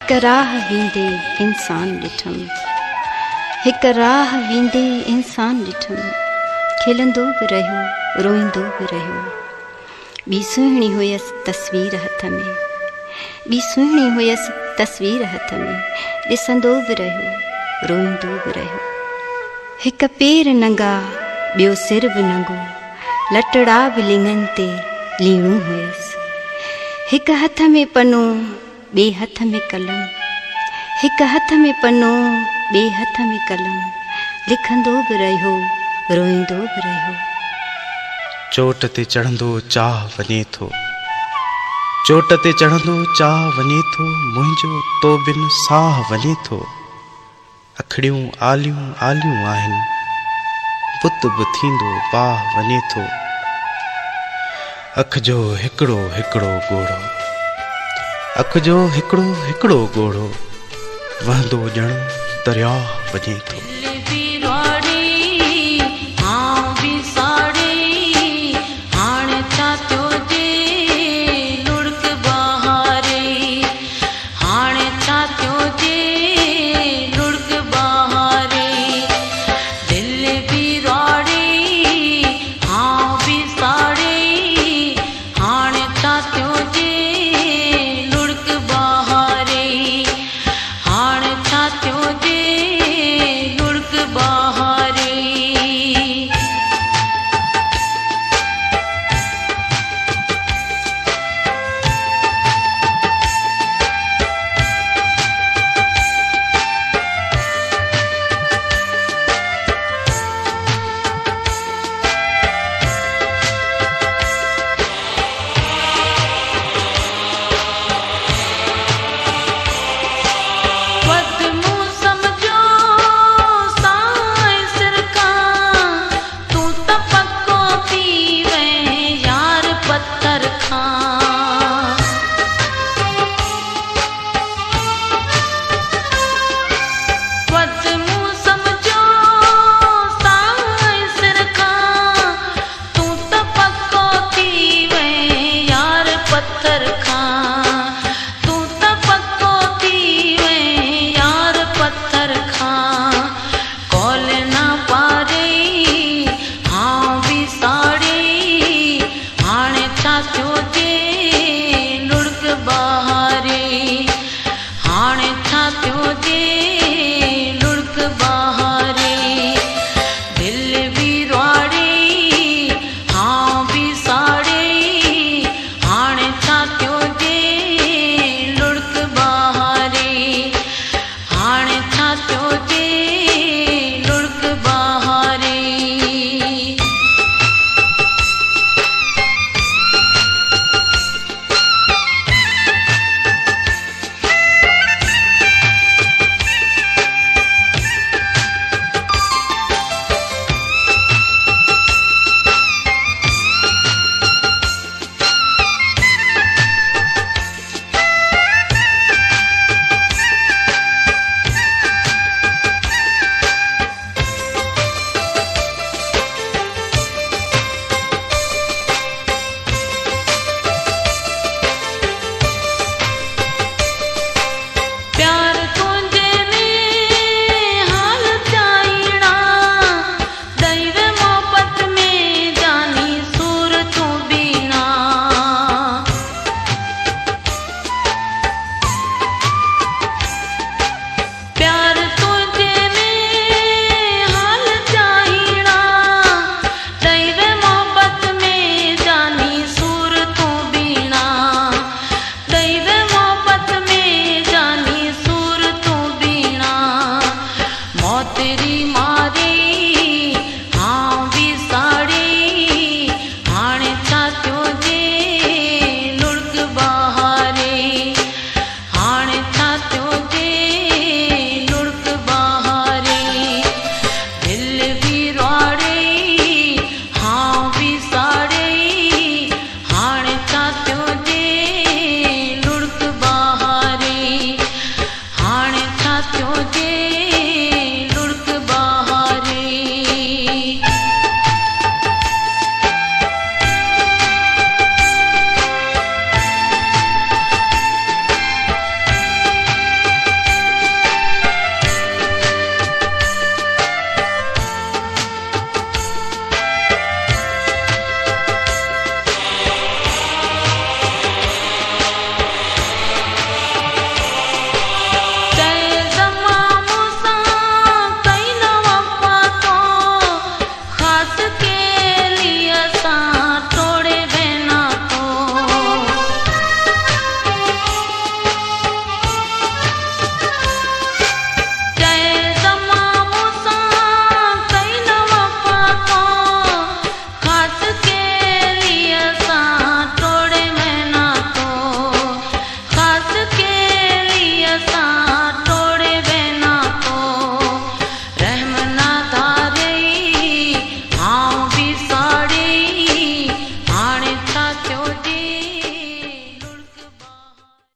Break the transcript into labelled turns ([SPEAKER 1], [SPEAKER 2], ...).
[SPEAKER 1] हिक राह वेंदे इंसान ॾिठम, हिक राह वेंदे इंसान ॾिठम, खिलंदो बि रहियो रोईंदो बि रहियो। ॿी सुहिणी हुयसि तस्वीर हथ में, ॿी सुहिणी हुयसि तस्वीर हथ में, ॾिसंदो बि रहियो रोईंदो बि रहियो। हिक पेर नंगा ॿियो सिर बि नंगो, लटड़ा बि लिङनि ते लीणू हुयसि। हिक हथ में पनो ॿिए हथ में कलम, हिक हथ में पनो ॿिए हथ में कलम, लिखंदो बि रहियो रोईंदो बि रहियो।
[SPEAKER 2] चोट ते चढ़ंदो चाह वञे थो, चोट ते चढ़ंदो चाह वञे थो, मुंहिंजो तो बिन साह वञे थो। अखड़ियूं आलियूं आलियूं आहिनि, बुत बि थींदो बाह वञे थो। अख जो हिकिड़ो हिकिड़ो ॻोढ़ो, अख जो हिकिड़ो हिकिड़ो ॻोढ़ो, वहंदो ॼण दरिया वञे थो।